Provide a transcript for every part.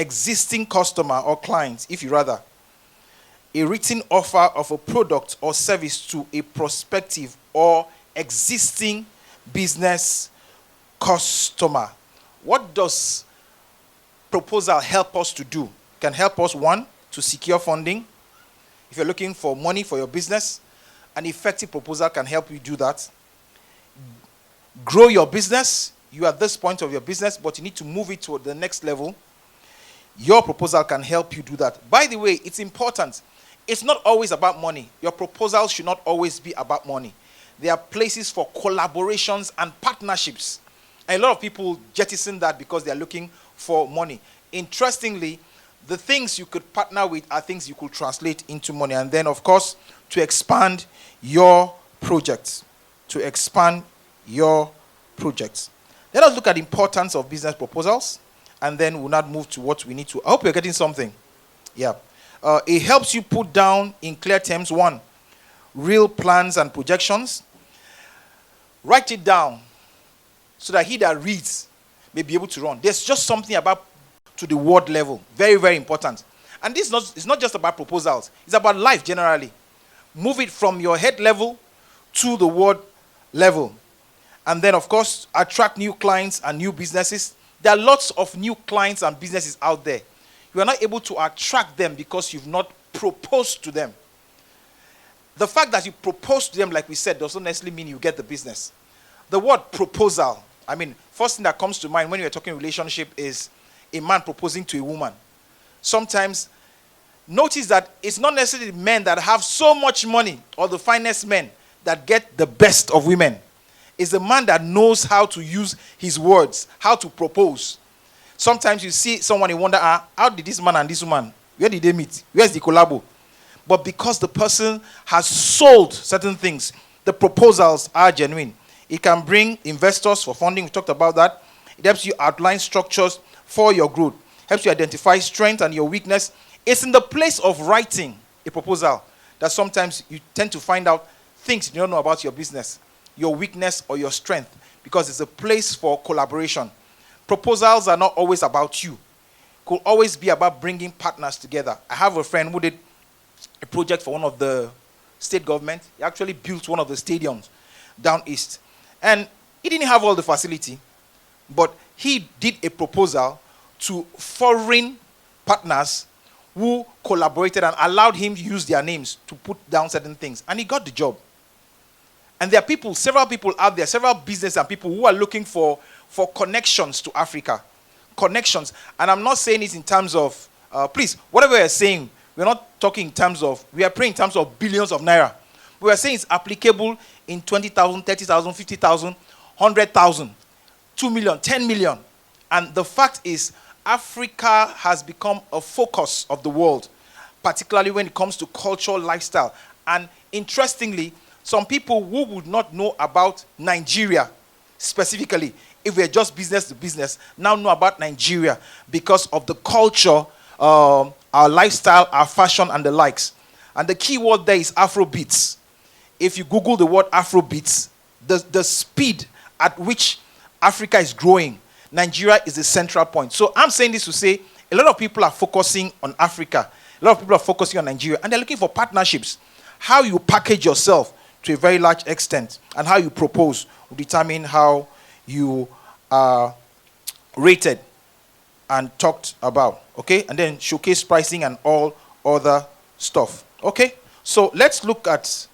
existing customer or client, if you rather, a written offer of a product or service to a prospective or existing business customer. What does proposal help us to do? It can help us, one, to secure funding. If you're looking for money for your business, an effective proposal can help you do that. Grow your business. You are at this point of your business, but you need to move it to the next level. Your proposal can help you do that. By the way, it's important. It's not always about money. Your proposal should not always be about money. There are places for collaborations and partnerships. And a lot of people jettison that because they are looking for money. Interestingly, the things you could partner with are things you could translate into money. And then, of course, to expand your projects. To expand your projects. Let us look at the importance of business proposals. And then we'll not move to what we need to. I hope you're getting something. Yeah. It helps you put down in clear terms, one, real plans and projections. Write it down so that he that reads may be able to run. There's just something about to the word level. Very, very important. And this it's not just about proposals. It's about life generally. Move it from your head level to the word level. And then, of course, attract new clients and new businesses. There are lots of new clients and businesses out there. You are not able to attract them because you've not proposed to them. The fact that you propose to them, like we said, doesn't necessarily mean you get the business. The word proposal, first thing that comes to mind when you're talking relationship is a man proposing to a woman. Sometimes, notice that it's not necessarily men that have so much money or the finest men that get the best of women. It's the man that knows how to use his words, how to propose. Sometimes you see someone and wonder, how did this man and this woman, where did they meet? Where's the collabo? But because the person has sold certain things, the proposals are genuine. It can bring investors for funding. We talked about that. It helps you outline structures for your growth. Helps you identify strength and your weakness. It's in the place of writing a proposal that sometimes you tend to find out things you don't know about your business, your weakness or your strength, because it's a place for collaboration. Proposals are not always about you. Could always be about bringing partners together. I have a friend who did a project for one of the state government. He actually built one of the stadiums down east. And he didn't have all the facility, but he did a proposal to foreign partners who collaborated and allowed him to use their names to put down certain things. And he got the job. And there are people, several people out there, several business and people who are looking for connections to Africa. Connections. And I'm not saying it in terms of, please, whatever we're saying, we're not talking in terms of, we are praying in terms of billions of naira. We are saying it's applicable in 20,000, 30,000, 50,000, 100,000, 2 million, 10 million. And the fact is, Africa has become a focus of the world, particularly when it comes to cultural lifestyle. And interestingly, some people who would not know about Nigeria specifically, if we're just business to business, now know about Nigeria because of the culture, our lifestyle, our fashion, and the likes. And the key word there is Afrobeats. If you Google the word Afrobeats, the speed at which Africa is growing, Nigeria is the central point. So I'm saying this to say a lot of people are focusing on Africa. A lot of people are focusing on Nigeria. And they're looking for partnerships. How you package yourself to a very large extent and how you propose will determine how you are rated and talked about. Okay? And then showcase pricing and all other stuff. Okay? So let's look at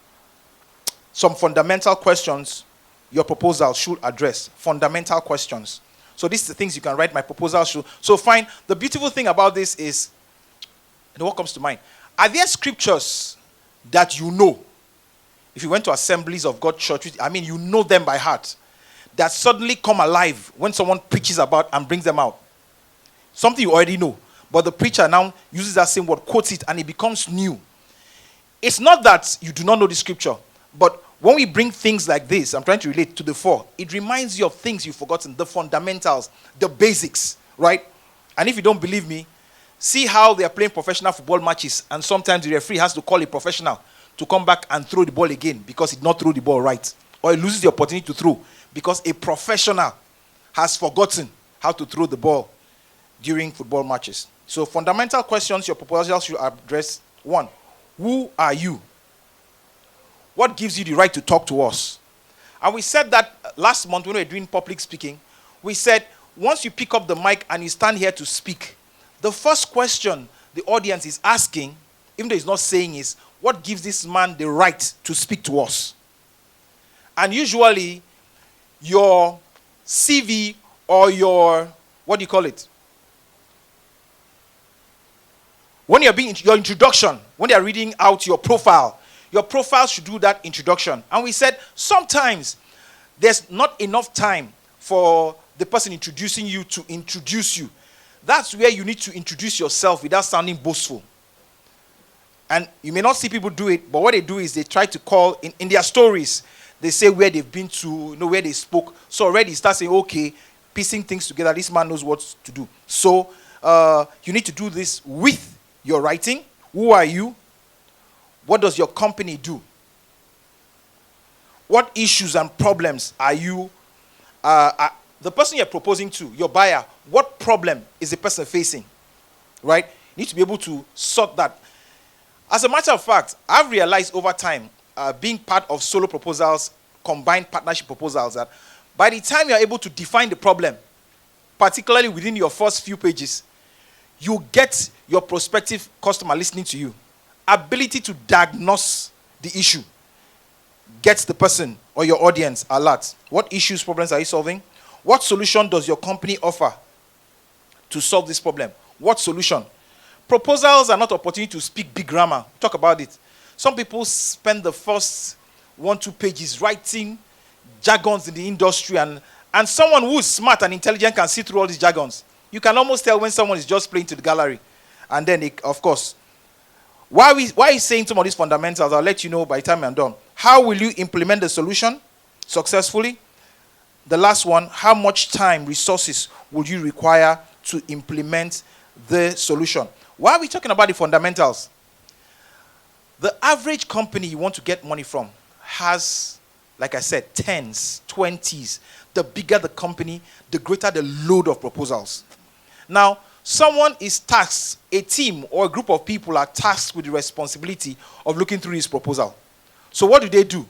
some fundamental questions your proposal should address. Fundamental questions. So these are the things you can write my proposal should. So fine. The beautiful thing about this is, and what comes to mind? Are there scriptures that you know? If you went to Assemblies of God church, you know them by heart, that suddenly come alive when someone preaches about and brings them out. Something you already know, but the preacher now uses that same word, quotes it, and it becomes new. It's not that you do not know the scripture, but when we bring things like this, I'm trying to relate to the four, it reminds you of things you've forgotten, the fundamentals, the basics, right? And if you don't believe me, see how they are playing professional football matches, and sometimes the referee has to call a professional to come back and throw the ball again because he did not throw the ball right. Or he loses the opportunity to throw because a professional has forgotten how to throw the ball. during football matches. So fundamental questions your proposal should address. 1, who are you? What gives you the right to talk to us? And we said that last month when we were doing public speaking. We said, once you pick up the mic and you stand here to speak, the first question the audience is asking, even though he's not saying, is, what gives this man the right to speak to us? And usually, your CV or your, what do you call it? When you're being, your introduction, when they're reading out your profile should do that introduction. And we said, sometimes there's not enough time for the person introducing you to introduce you. That's where you need to introduce yourself without sounding boastful. And you may not see people do it, but what they do is they try to call, in their stories, they say where they've been to, where they spoke. So already start saying, okay, piecing things together, this man knows what to do. So you need to do this with your writing. Who are you? What does your company do? What issues and problems are you, the person you're proposing to, your buyer, what problem is the person facing? Right? You need to be able to sort that. As a matter of fact, I've realized over time, being part of solo proposals, combined partnership proposals, that by the time you're able to define the problem, particularly within your first few pages, you get your prospective customer listening to you. Ability to diagnose the issue gets the person or your audience alert. What issues, problems are you solving? What solution does your company offer to solve this problem? What solution? Proposals are not opportunity to speak big grammar. Talk about it. Some people spend the first 1-2 pages writing jargons in the industry, and someone who is smart and intelligent can see through all these jargons. You can almost tell when someone is just playing to the gallery. And then, of course, why are you saying some of these fundamentals? I'll let you know by the time I'm done. How will you implement the solution successfully? The last one, how much time, resources would you require to implement the solution? Why are we talking about the fundamentals? The average company you want to get money from has, like I said, 10s, 20s. The bigger the company, the greater the load of proposals. Now, someone is tasked, a team or a group of people are tasked with the responsibility of looking through his proposal. So what do?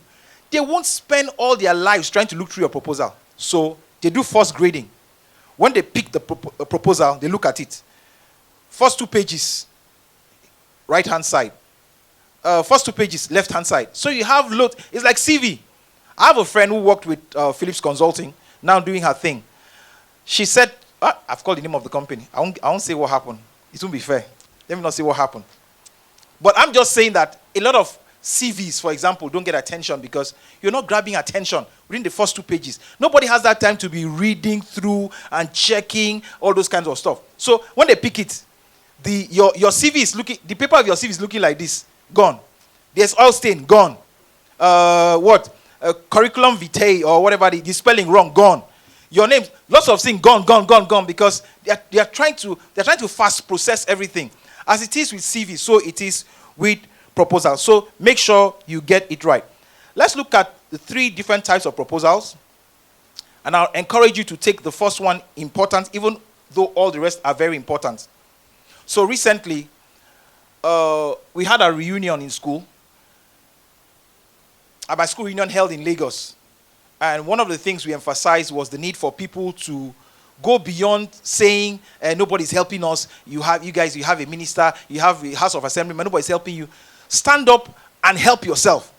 They won't spend all their lives trying to look through your proposal. So they do first grading. When they pick the proposal, they look at it. First 2 pages, right-hand side. First 2 pages, left-hand side. So you have load. It's like CV. I have a friend who worked with Philips Consulting, now doing her thing. She said, I've called the name of the company. I won't say what happened. It won't be fair. Let me not say what happened. But I'm just saying that a lot of CVs, for example, don't get attention because you're not grabbing attention within the first 2 pages. Nobody has that time to be reading through and checking all those kinds of stuff. So when they pick it, your CV is looking, the paper of your CV is looking like this, gone. There's oil stain, gone. Curriculum vitae or whatever, the spelling wrong, gone. Your name, lots of things gone because they are trying to fast process everything. As it is with CV, so it is with proposals. So make sure you get it right. Let's look at the 3 different types of proposals. And I'll encourage you to take the first one important, even though all the rest are very important. So recently, we had a reunion in school. My school reunion held in Lagos. And one of the things we emphasized was the need for people to go beyond saying nobody's helping us. You have a minister, you have a House of Assembly, but nobody's helping you. Stand up and help yourself.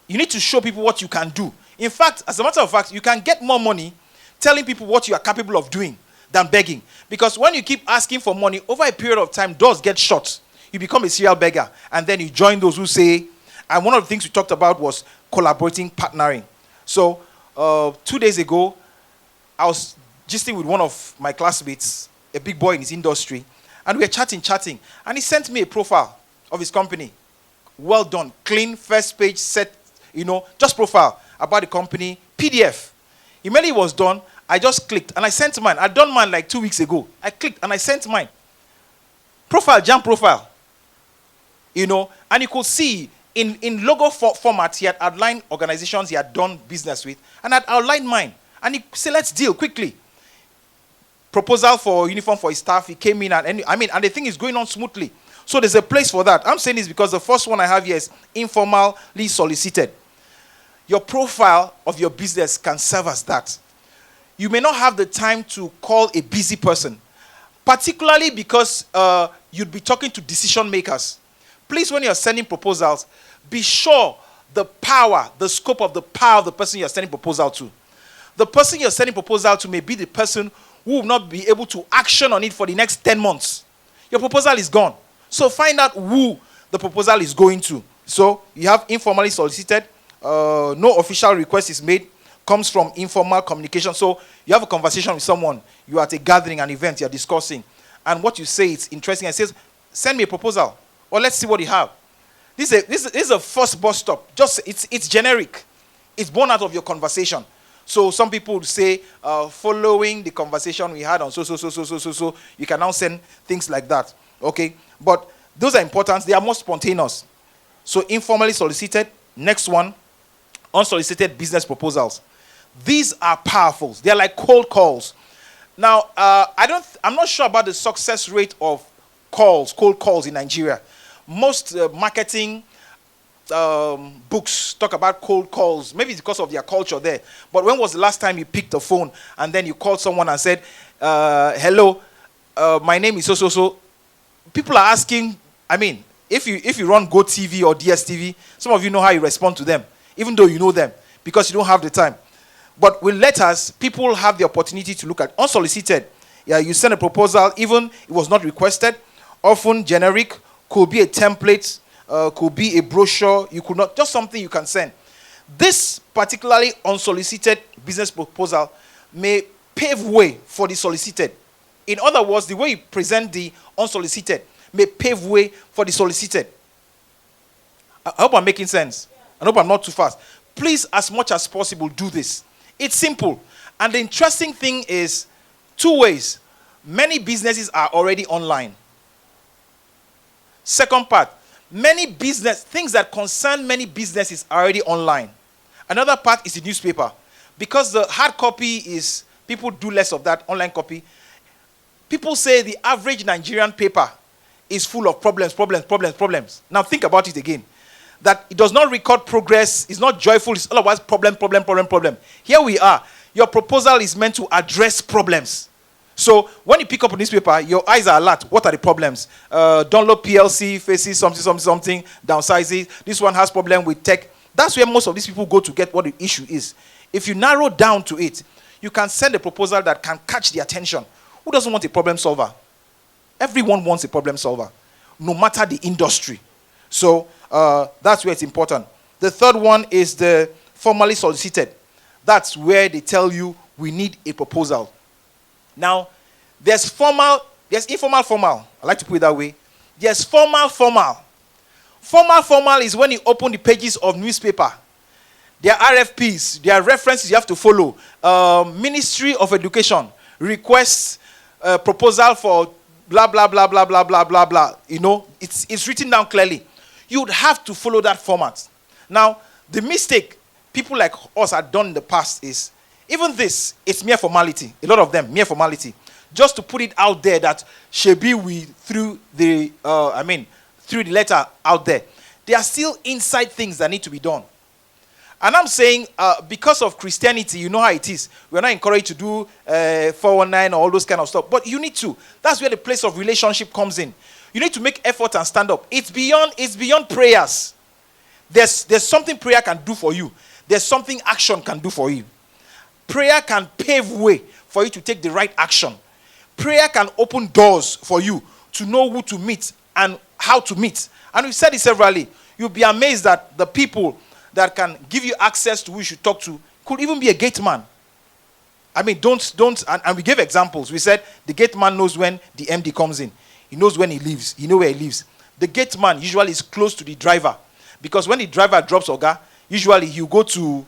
You need to show people what you can do. In fact, as a matter of fact, you can get more money telling people what you are capable of doing than begging. Because when you keep asking for money, over a period of time, doors get shut. You become a serial beggar. And then you join those who say, and one of the things we talked about was collaborating, partnering. So 2 days ago, I was gisting with one of my classmates, a big boy in his industry, and we were chatting, and he sent me a profile of his company. Well done, clean, first page, set, just profile about the company, PDF. Immediately it was done, I just clicked, and I sent mine. I'd done mine like 2 weeks ago. I clicked, and I sent mine. Profile, jam profile. And you could see in logo format, he had outlined organizations he had done business with, and I'd outlined mine. And he said, let's deal quickly. proposal for uniform for his staff. He came in and the thing is going on smoothly. So there's a place for that. I'm saying this because the first one I have here is informally solicited. Your profile of your business can serve as that. You may not have the time to call a busy person, particularly because you'd be talking to decision makers. Please, when you're sending proposals, be sure the scope of the power of the person you're sending proposal to. The person you're sending proposal to may be the person who will not be able to action on it for the next 10 months. Your proposal is gone. So find out who the proposal is going to. So you have informally solicited. No official request is made. Comes from informal communication. So you have a conversation with someone. You're at a gathering, an event, you're discussing. And what you say is interesting. And says, send me a proposal. Or let's see what you have. This is a first bus stop. It's generic. It's born out of your conversation. So some people would say, following the conversation we had on so, you can now send things like that. Okay? But those are important. They are more spontaneous. So informally solicited. Next one, unsolicited business proposals. These are powerful. They are like cold calls. Now, I'm not sure about the success rate of cold calls in Nigeria. Most marketing books talk about cold calls. Maybe it's because of their culture there. But when was the last time you picked the phone and then you called someone and said, hello, my name is so. People are asking, if you run GoTV or DSTV, some of you know how you respond to them, even though you know them, because you don't have the time. But with letters, people have the opportunity to look at unsolicited. Yeah, you send a proposal, even it was not requested, often generic, could be a template, could be a brochure, you could not, just something you can send. This particularly unsolicited business proposal may pave way for the solicited. In other words, the way you present the unsolicited may pave way for the solicited. I hope I'm making sense. I hope I'm not too fast. Please, as much as possible, do this. It's simple. And the interesting thing is, two ways. Many businesses are already online. Second part, things that concern many businesses are already online. Another part is the newspaper. Because the hard copy is, people do less of that, online copy. People say the average Nigerian paper is full of problems. Now think about it again. That it does not record progress, it's not joyful, it's otherwise problem. Here we are. Your proposal is meant to address problems. So when you pick up a newspaper, your eyes are alert. What are the problems? Download PLC faces something, downsizes. This one has problem with tech. That's where most of these people go to get what the issue is. If you narrow down to it, you can send a proposal that can catch the attention. Who doesn't want a problem solver? Everyone wants a problem solver, no matter the industry. So that's where it's important. The third one is the formally solicited. That's where they tell you we need a proposal. Now, there's informal. I like to put it that way. There's formal. Formal is when you open the pages of newspaper. There are RFPs, there are references you have to follow. Ministry of Education requests proposal for blah, blah, blah, blah, blah, blah, blah, blah. You know, it's written down clearly. You'd have to follow that format. Now, the mistake people like us have done in the past is, even this, it's mere formality. A lot of them, mere formality. Just to put it out there that Shebi we through the letter out there. There are still inside things that need to be done. And I'm saying, because of Christianity, you know how it is. We're not encouraged to do 419 or all those kind of stuff. But you need to. That's where the place of relationship comes in. You need to make effort and stand up. It's beyond prayers. There's something prayer can do for you. There's something action can do for you. Prayer can pave way for you to take the right action. Prayer can open doors for you to know who to meet and how to meet. And we've said it severally. You'll be amazed that the people that can give you access to who you should talk to could even be a gate man. And we gave examples. We said the gate man knows when the MD comes in. He knows when he leaves. He knows where he lives. The gate man usually is close to the driver. Because when the driver drops Oga, usually he'll go to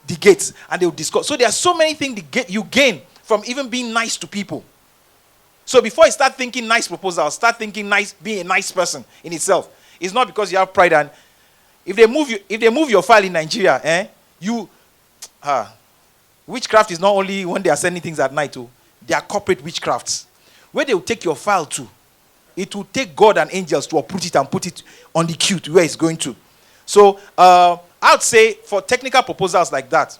the gates and they'll discuss. So there are so many things you gain from even being nice to people. So before you start thinking nice proposals, start thinking nice, being a nice person in itself. It's not because you have pride. And if they move your file in Nigeria, witchcraft is not only when they are sending things at night. They are corporate witchcrafts. Where they will take your file to, it will take God and angels to uproot it and put it on the queue to where it's going to. So I would say for technical proposals like that,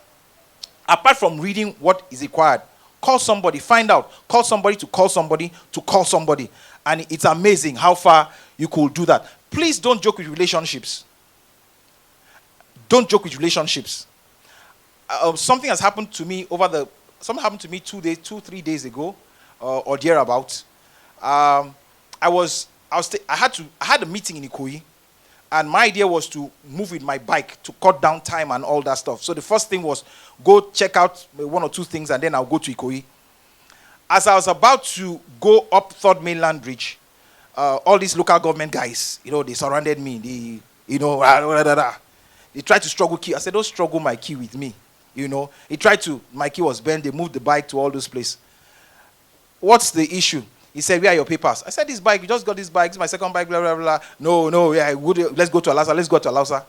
apart from reading what is required, call somebody, find out, call somebody to call somebody to call somebody. And it's amazing how far you could do that. Please don't joke with relationships. Don't joke with relationships. Something has happened to me something happened to me 3 days ago, or thereabout. I had a meeting in Ikoyi, and my idea was to move with my bike to cut down time and all that stuff. So the first thing was go check out 1 or 2 things, and then I'll go to Ikoyi. As I was about to go up Third Mainland Bridge, all these local government guys, they surrounded me. They tried to struggle key. I said, don't struggle my key with me. My key was bent. They moved the bike to all those places. What's the issue? He said, where are your papers? I said, this bike, you just got this bike. It's my second bike, blah, blah, blah. No, yeah, let's go to Alausa.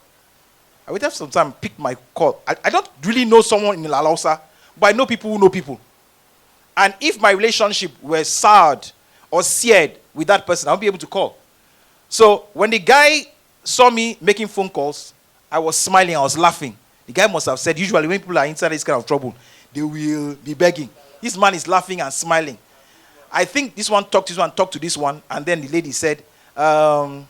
I waited for some time, picked my call. I don't really know someone in Alausa, but I know people who know people. And if my relationship were soured or seared with that person, I'll be able to call. So when the guy saw me making phone calls, I was smiling, I was laughing. The guy must have said, usually when people are inside this kind of trouble, they will be begging. This man is laughing and smiling. I think this one talked to this one, and then the lady said, so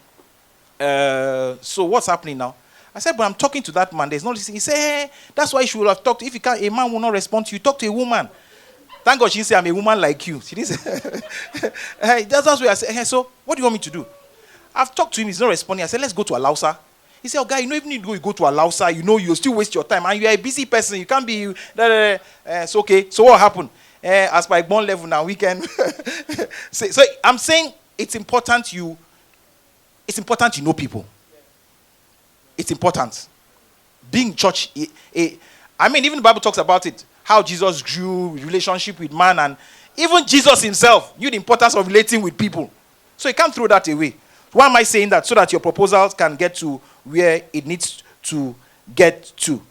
what's happening now? I said, but I'm talking to that man. There's no listening. He said, hey, that's why you should have talked to. If you can't, a man will not respond to you. Talk to a woman. Thank God she didn't say, I'm a woman like you. She didn't say, hey, that's what I said. Hey, so what do you want me to do? I've talked to him. He's not responding. I said, let's go to Alausa. He said, oh, guy, even if you go to Alausa, you'll still waste your time. And you're a busy person. You can't be... It's okay. So what happened? As by bond level now, we can... so I'm saying it's important you know people. It's important. Being church... even the Bible talks about it. How Jesus grew relationship with man. And even Jesus himself knew the importance of relating with people. So you can't throw that away. Why am I saying that? So that your proposals can get to where it needs to get to.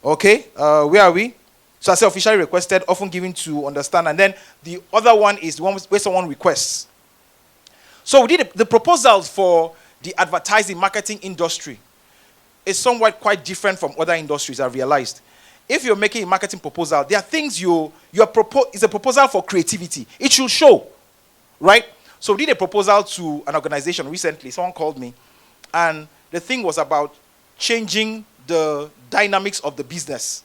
Okay? Where are we? So I say officially requested, often given to understand. And then the other one is the one where someone requests. So we did the proposals for the advertising marketing industry is somewhat quite different from other industries, I realized. If you're making a marketing proposal, there are things it's a proposal for creativity. It should show, right? So we did a proposal to an organization recently. Someone called me, and the thing was about changing the dynamics of the business,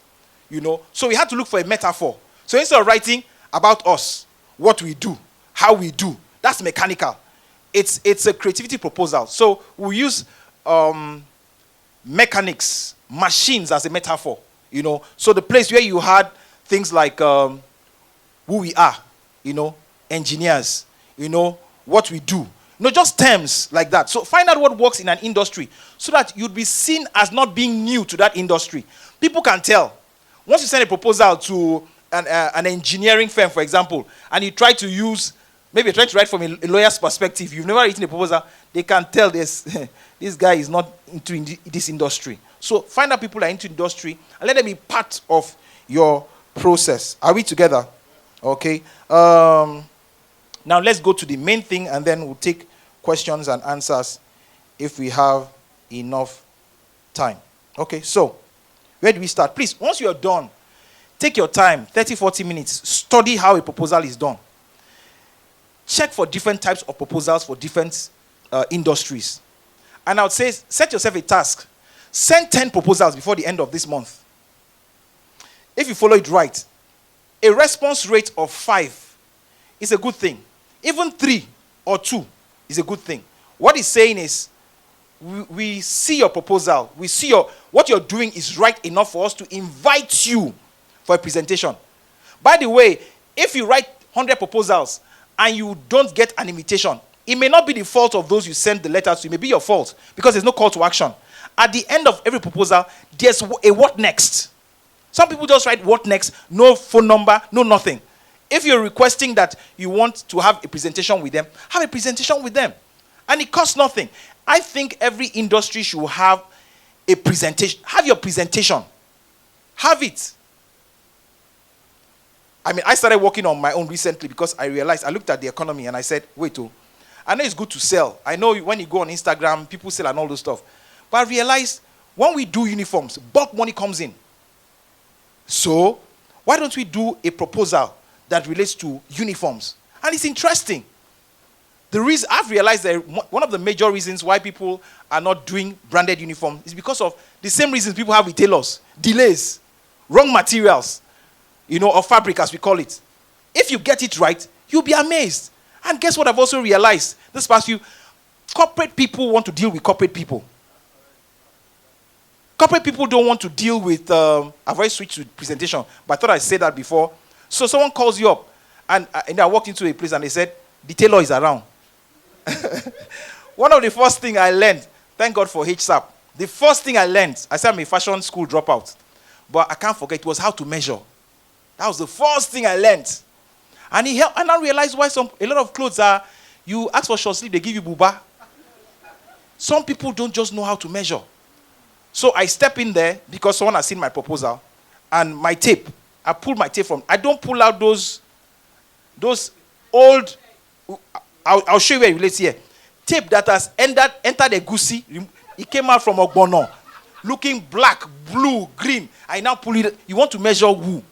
So we had to look for a metaphor. So instead of writing about us, what we do, how we do, that's mechanical. It's a creativity proposal. So we use mechanics, machines as a metaphor, So the place where you had things like who we are, engineers, what we do. Just terms like that. So find out what works in an industry so that you'd be seen as not being new to that industry. People can tell. Once you send a proposal to an engineering firm, for example, and you try to use, maybe you're trying to write from a lawyer's perspective, you've never written a proposal, they can tell this guy is not into this industry. So find out people are into industry and let them be part of your process. Are we together? Okay. Now let's go to the main thing, and then we'll take questions and answers if we have enough time. Okay, so where do we start? Please, once you're done, take your time, 30, 40 minutes, study how a proposal is done. Check for different types of proposals for different industries. And I would say, set yourself a task. Send 10 proposals before the end of this month. If you follow it right, a response rate of 5 is a good thing. Even 3 or 2 is a good thing. What he's saying is, we see your proposal. We see what you're doing is right enough for us to invite you for a presentation. By the way, if you write 100 proposals and you don't get an invitation, it may not be the fault of those you send the letters to. It may be your fault because there's no call to action. At the end of every proposal, there's a what next. Some people just write what next, no phone number, no nothing. If you're requesting that you want to have a presentation with them, have a presentation with them. And it costs nothing. I think every industry should have a presentation. Have your presentation. Have it. I mean, I started working on my own recently because I realized, I looked at the economy and I said, wait, oh, I know it's good to sell. I know when you go on Instagram, people sell and all those stuff. But I realized when we do uniforms, bulk money comes in. So, why don't we do a proposal that relates to uniforms? And it's interesting. The reason I've realized that one of the major reasons why people are not doing branded uniform is because of the same reasons people have with tailors. Delays, wrong materials, or fabric as we call it. If you get it right, you'll be amazed. And guess what I've also realized? This past few, corporate people want to deal with corporate people. Corporate people don't want to deal with, I've already switched to presentation, but I thought I said that before. So someone calls you up, and I walked into a place and they said, the tailor is around. One of the first things I learned, thank God for HSAP, the first thing I learned, I said I'm a fashion school dropout, but I can't forget, it was how to measure. That was the first thing I learned. And he helped, and I realized why a lot of clothes are, you ask for short sleeve, they give you buba. Some people don't just know how to measure. So I step in there because someone has seen my proposal and my tape. I pull my tape from. I don't pull out those old. I'll show you where it relates here. Tape that has entered a goosey. It came out from Ogbono, looking black, blue, green. I now pull it. You want to measure who?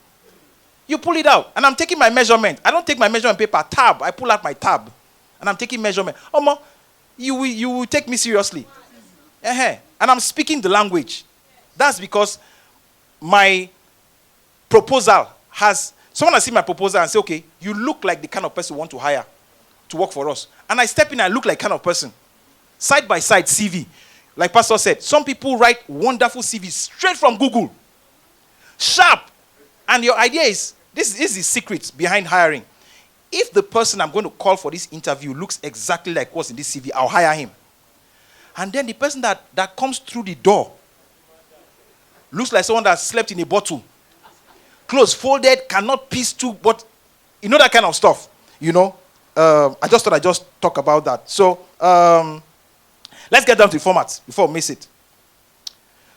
You pull it out, and I'm taking my measurement. I don't take my measurement paper tab. I pull out my tab, and I'm taking measurement. Omo, you will take me seriously. And I'm speaking the language. That's because my proposal has, someone has seen my proposal and say, okay, you look like the kind of person we want to hire to work for us. And I step in and I look like kind of person. Side by side CV. Like Pastor said, some people write wonderful CVs straight from Google. Sharp. And your idea is, this is the secret behind hiring. If the person I'm going to call for this interview looks exactly like what's in this CV, I'll hire him. And then the person that comes through the door looks like someone that slept in a bottle. Clothes folded, cannot piece two, but that kind of stuff. I just thought I'd just talk about that. So, let's get down to the format before we miss it.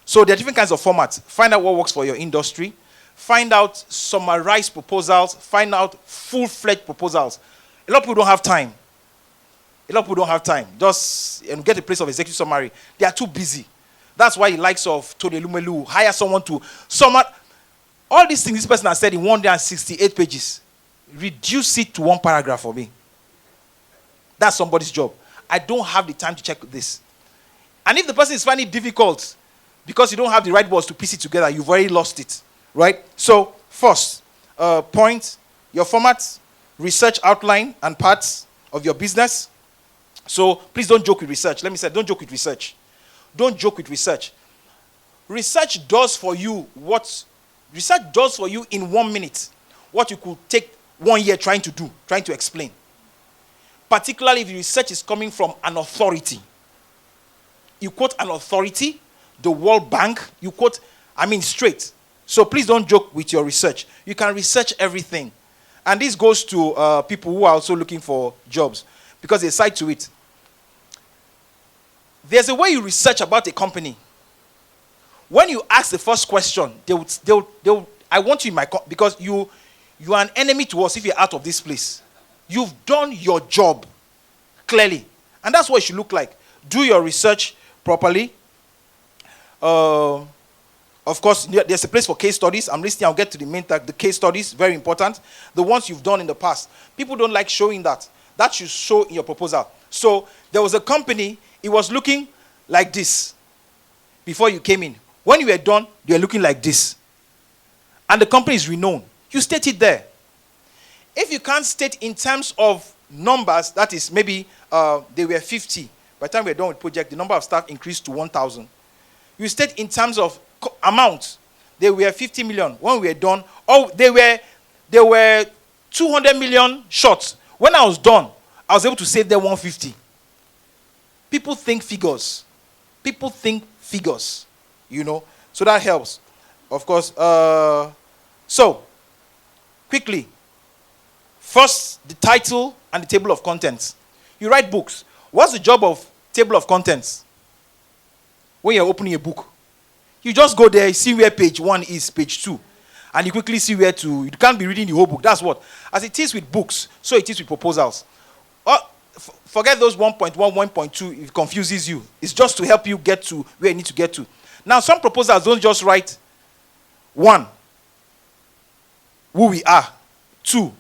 So there are different kinds of formats. Find out what works for your industry. Find out summarized proposals. Find out full-fledged proposals. A lot of people don't have time. Just get a place of executive summary. They are too busy. That's why the likes of Tony Lumelu hire someone to summarize. All these things this person has said in 168 pages. Reduce it to one paragraph for me. That's somebody's job. I don't have the time to check this. And if the person is finding it difficult because you don't have the right words to piece it together, you've already lost it. Right? So, first, point, your format, research outline and parts of your business. So, please don't joke with research. Let me say, don't joke with research. Don't joke with research. Research does for you in 1 minute what you could take 1 year trying to explain. Particularly if the research is coming from an authority. You quote an authority, the World Bank, you quote, straight. So please don't joke with your research. You can research everything. And this goes to people who are also looking for jobs. Because there's a side to it. There's a way you research about a company. When you ask the first question, they'll I want you in my because you are an enemy to us if you're out of this place. You've done your job clearly. And that's what it should look like. Do your research properly. Of course, there's a place for case studies. I'm listening. I'll get to the main tag. The case studies, very important. The ones you've done in the past. People don't like showing that. That should show in your proposal. So there was a company. It was looking like this before you came in. When you were done, they were looking like this. And the company is renowned. You state it there. If you can't state in terms of numbers, that is maybe they were 50. By the time we're done with project, the number of staff increased to 1,000. You state in terms of amount. They were 50 million. When we were done, they were 200 million short. When I was done, I was able to save them 150. People think figures. So that helps. Of course. So, quickly. First, the title and the table of contents. You write books. What's the job of table of contents? When you're opening a book. You just go there, see where page 1 is, page 2. and you quickly see where to. You can't be reading the whole book. That's what. As it is with books, so it is with proposals. Oh, forget those 1.1, 1.2. If it confuses you, it's just to help you get to where you need to get to. Now, some proposals don't just write one, who we are, two,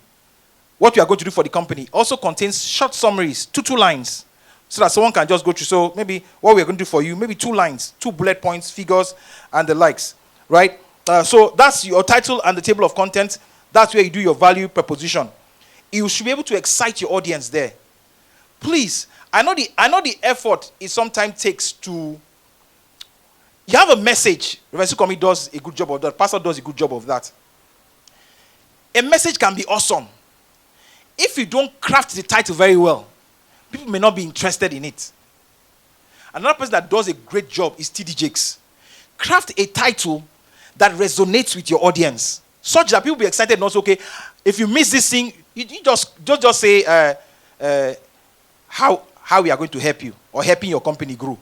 what we are going to do for the company. Also contains short summaries, two lines, so that someone can just go through. So maybe what we are going to do for you, maybe 2 lines, 2 bullet points, figures, and the likes, right? So that's your title and the table of contents. That's where you do your value proposition. You should be able to excite your audience there. Please, I know the effort it sometimes takes to. You have a message. Reverend Sukomi does a good job of that. Pastor does a good job of that. A message can be awesome. If you don't craft the title very well, people may not be interested in it. Another person that does a great job is T.D. Jakes. Craft a title that resonates with your audience, such that people will be excited and also, okay, if you miss this thing, you just say how we are going to help you or helping your company grow.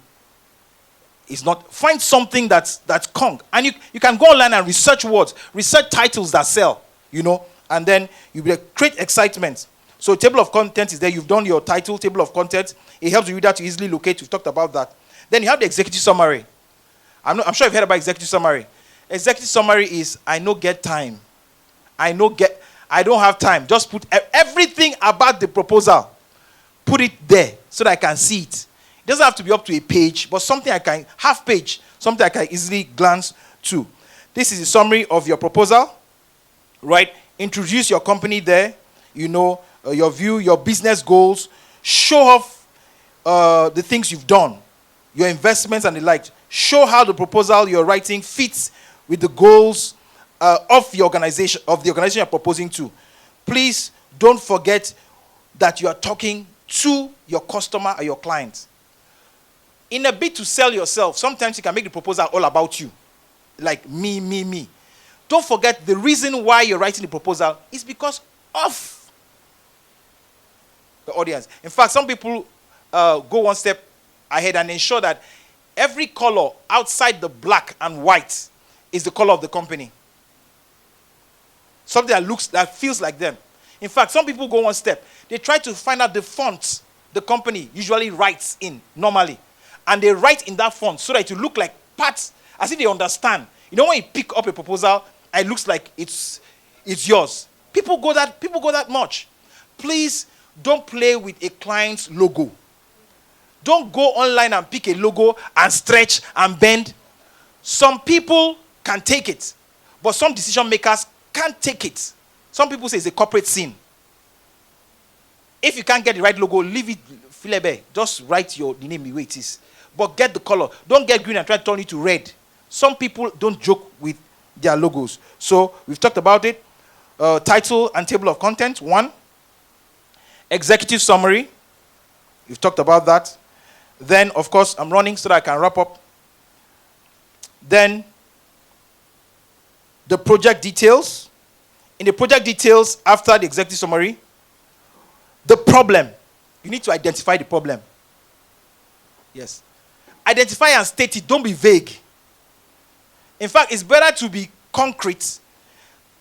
It's not. Find something that's kong. And you can go online and research words, research titles that sell, and then you will create excitement. So table of contents is there. You've done your title, table of contents. It helps you that to easily locate. We've talked about that. Then you have the executive summary. I'm sure you've heard about executive summary. Executive summary is, I no get time. I don't have time. Just put everything about the proposal. Put it there so that I can see it. It doesn't have to be up to a page, but something half page, something I can easily glance to. This is a summary of your proposal, right? Introduce your company there, your view, your business goals, show off the things you've done, your investments and the like. Show how the proposal you're writing fits with the goals of the organization you're proposing to. Please don't forget that you are talking to your customer or your client. In a bid to sell yourself, sometimes you can make the proposal all about you. Like me. Don't forget the reason why you're writing the proposal is because of the audience. In fact, some people go one step ahead and ensure that every color outside the black and white is the color of the company. Something that feels like them. In fact, some people go one step. They try to find out the font the company usually writes in normally. And they write in that font so that it will look like parts, as if they understand. When you pick up a proposal, it looks like it's yours. People go that much. Please don't play with a client's logo. Don't go online and pick a logo and stretch and bend. Some people can take it, but some decision makers can't take it. Some people say it's a corporate sin. If you can't get the right logo, leave it filebe. Just write the name the way it is. But get the color. Don't get green and try to turn it to red. Some people don't joke with their logos. So we've talked about it. Title and table of contents, 1. Executive summary. We've talked about that. Then, of course, I'm running so that I can wrap up. Then, the project details. In the project details, after the executive summary, the problem. You need to identify the problem. Yes. Identify and state it. Don't be vague. In fact, it's better to be concrete.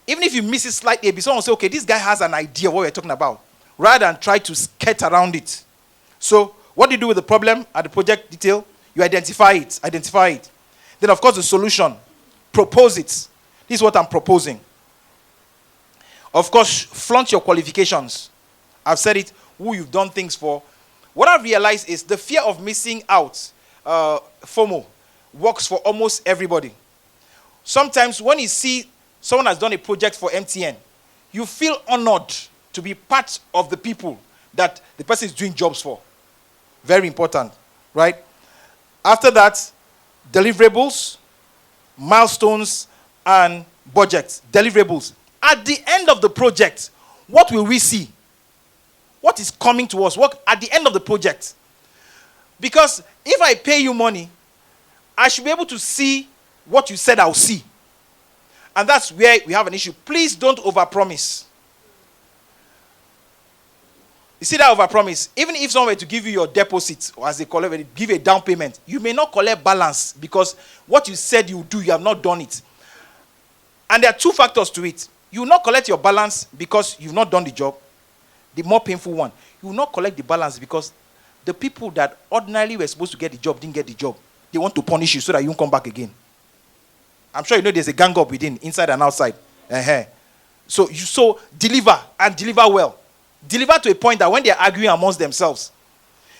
Even if you miss it slightly, someone will say, okay, this guy has an idea of what we're talking about, rather than try to skirt around it. So, what do you do with the problem at the project detail? You identify it. Then, of course, the solution. Propose it. This is what I'm proposing. Of course, flaunt your qualifications. I've said it, who you've done things for. What I've realized is the fear of missing out, FOMO, works for almost everybody. Sometimes when you see someone has done a project for MTN, you feel honored to be part of the people that the person is doing jobs for. Very important, right? After that, deliverables, milestones, and budgets. Deliverables. At the end of the project, what will we see? What is coming to us? What at the end of the project? Because if I pay you money, I should be able to see what you said I'll see. And that's where we have an issue. Please don't overpromise. You see that overpromise? Even if someone were to give you your deposit, or as they call it, give a down payment, you may not collect balance because what you said you do, you have not done it. And there are two factors to it. You will not collect your balance because you've not done the job. The more painful one. You will not collect the balance because the people that ordinarily were supposed to get the job didn't get the job. They want to punish you so that you won't come back again. I'm sure you know there's a gang up within, inside and outside. So deliver and deliver well. Deliver to a point that when they're arguing amongst themselves.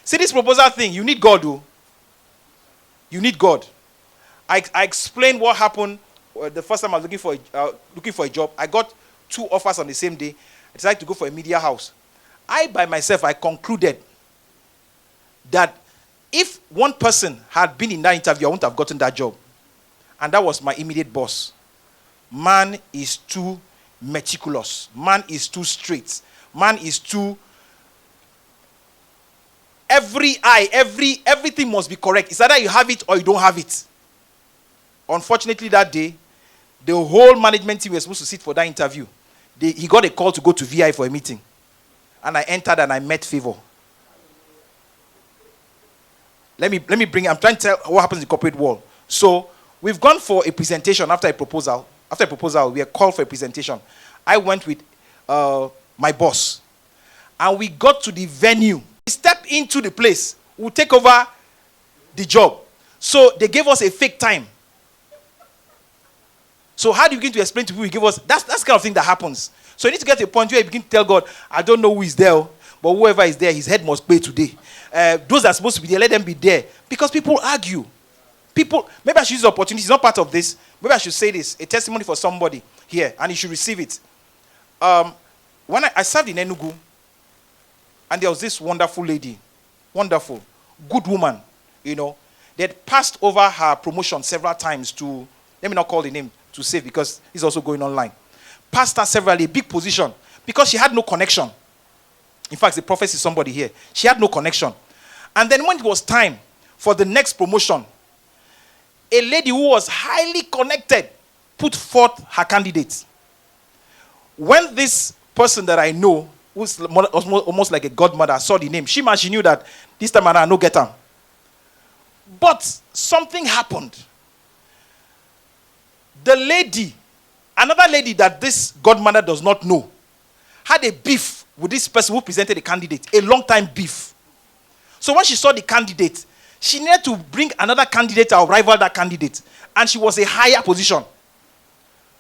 See this proposal thing, you need God, though. You need God. I explained what happened the first time I was looking for a job. I got 2 offers on the same day. I decided to go for a media house. I concluded that if one person had been in that interview, I wouldn't have gotten that job. And that was my immediate boss. Man is too meticulous. Man is too straight. Man is too... Everything must be correct. It's either you have it or you don't have it. Unfortunately, that day, the whole management team was supposed to sit for that interview. He got a call to go to VI for a meeting. And I entered and I met favor. I'm trying to tell what happens in the corporate world. So, we've gone for a presentation after a proposal. After a proposal, we are called for a presentation. I went with my boss. And we got to the venue. We stepped into the place. We'll take over the job. So, they gave us a fake time. So how do you begin to explain to people? You give us that's the kind of thing that happens. So you need to get to a point where you begin to tell God, I don't know who is there, but whoever is there, his head must pay today. Those that are supposed to be there, let them be there. Because people argue. Maybe I should use the opportunity. It's not part of this. Maybe I should say this. A testimony for somebody here, and you should receive it. When I served in Enugu, and there was this wonderful lady. Wonderful. Good woman. You know. They had passed over her promotion several times to, let me not call the name, to save because it's also going online. Passed her severally, a big position, because she had no connection. In fact, the prophet is somebody here. She had no connection. And then when it was time for the next promotion, a lady who was highly connected put forth her candidate. When this person that I know, who's almost like a godmother, saw the name, she knew that this time I no get her. But something happened. The lady, another lady that this godmother does not know, had a beef with this person who presented the candidate, a long time beef. So when she saw the candidate, she needed to bring another candidate or rival that candidate. And she was a higher position.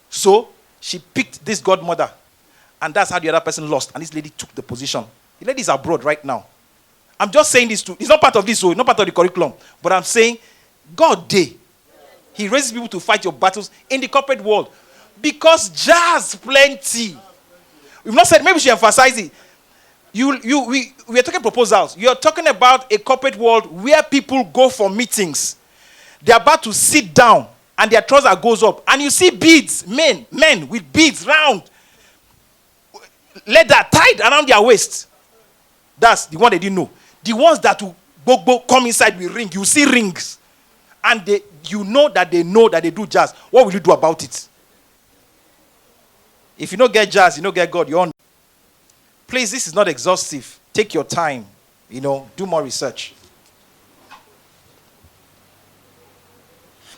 So she picked this godmother. And that's how the other person lost. And this lady took the position. The lady is abroad right now. I'm just saying this too. It's not part of this, so not part of the curriculum. But I'm saying, God day. He raises people to fight your battles in the corporate world. Because jazz plenty. We've not said, maybe we should emphasize it. We are talking proposals. You're talking about a corporate world where people go for meetings. They're about to sit down and their trouser goes up. And you see beads, men with beads round. Leather tied around their waist. That's the one they didn't know. The ones that will come inside with ring. You see rings. And you know that they do jazz. What will you do about it? If you don't get jazz, you don't get God. You're on. Please, this is not exhaustive. Take your time. Do more research.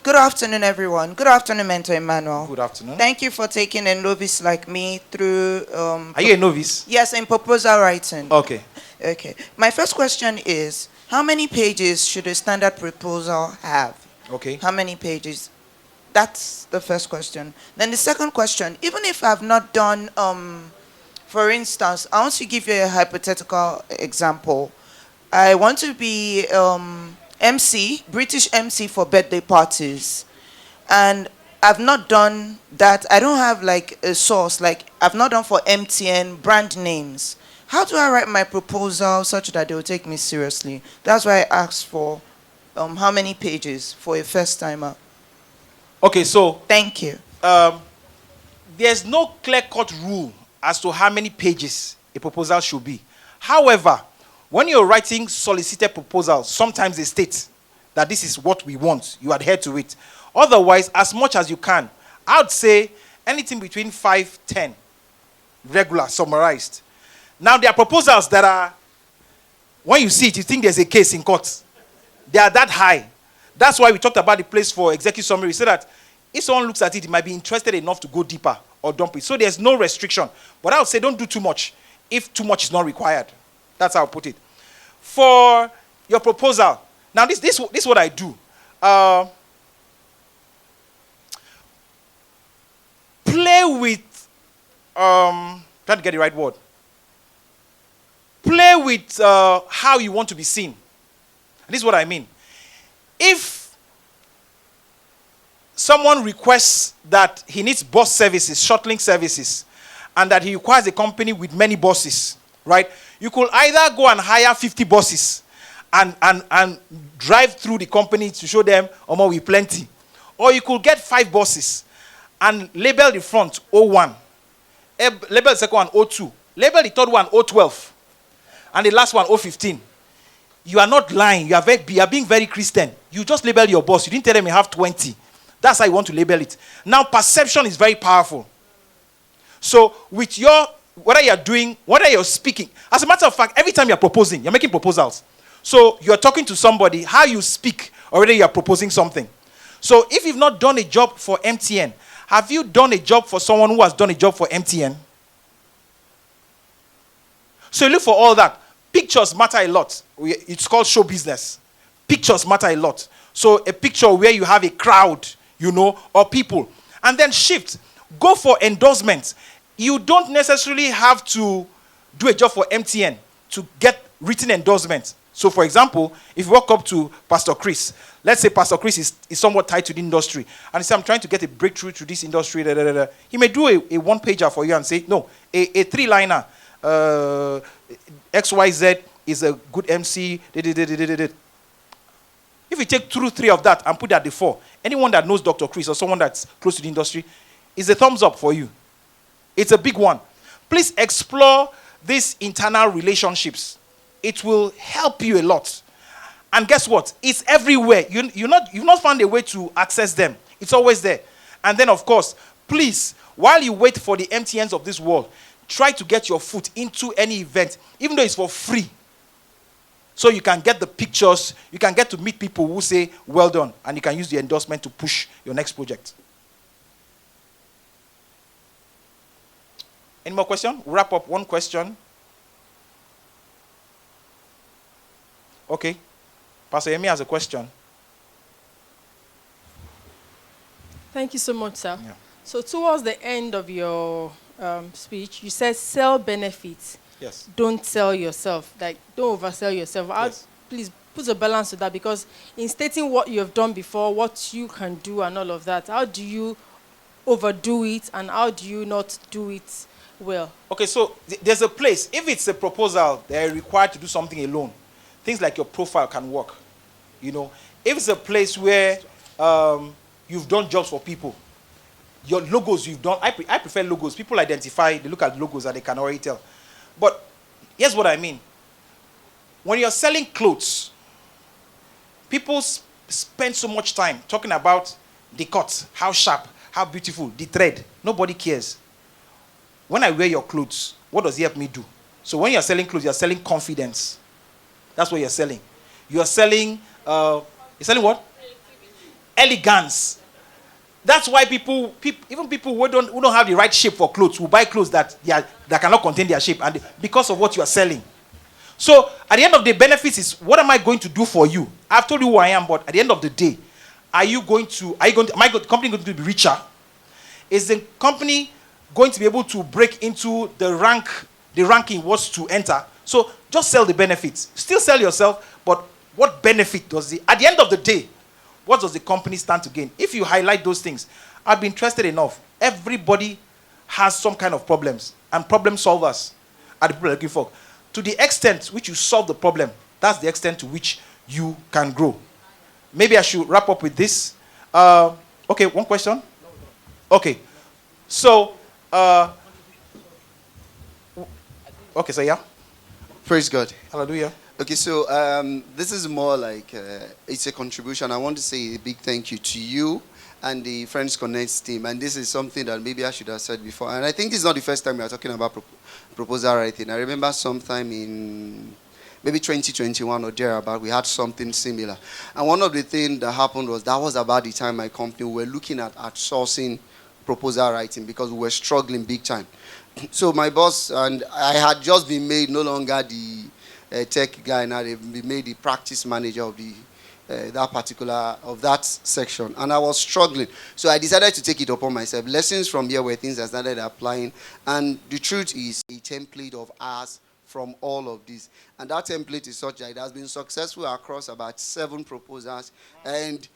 Good afternoon, everyone. Good afternoon, Mentor Emmanuel. Good afternoon. Thank you for taking a novice like me through... Are you a novice? Yes, in proposal writing. Okay. My first question is, how many pages should a standard proposal have? Okay. How many pages? That's the first question. Then the second question, even if I've not done, for instance, I want to give you a hypothetical example. I want to be MC, British MC for birthday parties. And I've not done that. I don't have like a source, like I've not done for MTN brand names. How do I write my proposal such that they will take me seriously? That's why I asked for how many pages for a first timer. Okay, so thank you. There's no clear-cut rule as to how many pages a proposal should be. However, when you're writing solicited proposals, sometimes they state that this is what we want. You adhere to it. Otherwise, as much as you can, I would say anything between 5-10, regular, summarized. Now, there are proposals that are, when you see it, you think there's a case in court. They are that high. That's why we talked about the place for executive summary. We said that if someone looks at it, he might be interested enough to go deeper or dump it. So there's no restriction. But I would say don't do too much if too much is not required. That's how I put it. For your proposal, now this is what I do. Play with, trying to get the right word. Play with how you want to be seen. And this is what I mean. If someone requests that he needs bus services, shuttling services, and that he requires a company with many buses, right? You could either go and hire 50 buses and drive through the company to show them, oh, we plenty. Or you could get 5 buses and label the front O1, label the second one O2, label the third one O12, and the last one O15. You are not lying. You are being very Christian. You just label your boss. You didn't tell them you have 20. That's how you want to label it. Now, perception is very powerful. So, with your, whether you're doing, whether you're speaking, as a matter of fact, every time you're proposing, you're making proposals. So, you're talking to somebody, how you speak, already you're proposing something. So, if you've not done a job for MTN, have you done a job for someone who has done a job for MTN? So, you look for all that. Pictures matter a lot. It's called show business. Pictures matter a lot. So a picture where you have a crowd, or people. And then shift. Go for endorsements. You don't necessarily have to do a job for MTN to get written endorsements. So for example, if you walk up to Pastor Chris, let's say Pastor Chris is somewhat tied to the industry, and he says, I'm trying to get a breakthrough to this industry. He may do a one-pager for you and say, no, a 3-liner. XYZ is a good MC. If you take 2 or 3 of that and put that at the 4, anyone that knows Dr. Chris or someone that's close to the industry is a thumbs up for you. It's a big one. Please explore these internal relationships. It will help you a lot. And guess what? It's everywhere. You've not found a way to access them. It's always there. And then, of course, please, while you wait for the MTNs of this world, try to get your foot into any event, even though it's for free. So you can get the pictures, you can get to meet people who say, well done, and you can use the endorsement to push your next project. Any more questions? We'll wrap up. One question. Okay. Pastor Yemi has a question. Thank you so much, sir. Yeah. So towards the end of your speech, you said sell benefits. Yes. Don't sell yourself. Like, don't oversell yourself. Yes. Please put a balance to that, because in stating what you have done before, what you can do and all of that, how do you overdo it and how do you not do it well? Okay, so there's a place. If it's a proposal, they're required to do something alone. Things like your profile can work. If it's a place where you've done jobs for people, your logos you've done, I prefer logos. People identify, they look at logos and they can already tell. But here's what I mean. When you're selling clothes, people spend so much time talking about the cut, how sharp, how beautiful, the thread. Nobody cares. When I wear your clothes, what does it help me do? So when you're selling clothes, you're selling confidence. That's what you're selling. You're selling, you're selling what? Elegance. That's why even people who don't have the right shape for clothes will buy clothes that cannot contain their shape, and because of what you are selling. So at the end of the benefits is, what am I going to do for you? I've told you who I am, but at the end of the day, am the company going to be richer? Is the company going to be able to break into the ranking was to enter? So just sell the benefits. Still sell yourself, but what benefit does it? At the end of the day, what does the company stand to gain? If you highlight those things, I'd be interested enough. Everybody has some kind of problems, and problem solvers are the people looking for. To the extent which you solve the problem, that's the extent to which you can grow. Maybe I should wrap up with this. Okay, one question? Okay. So, okay, so yeah. Praise God. Hallelujah. Okay, so this is more like it's a contribution. I want to say a big thank you to you and the Friends Connect team. And this is something that maybe I should have said before. And I think this is not the first time we are talking about proposal writing. I remember sometime in maybe 2021 or thereabout, we had something similar. And one of the things that happened was that was about the time my company were looking at outsourcing proposal writing because we were struggling big time. So my boss and I had just been made no longer the tech guy, now they've been made the practice manager of the that particular of that section, and I was struggling. So I decided to take it upon myself. Lessons from here were things I started applying, and the truth is a template of ours from all of this. And that template is such that it has been successful across about 7 proposals, and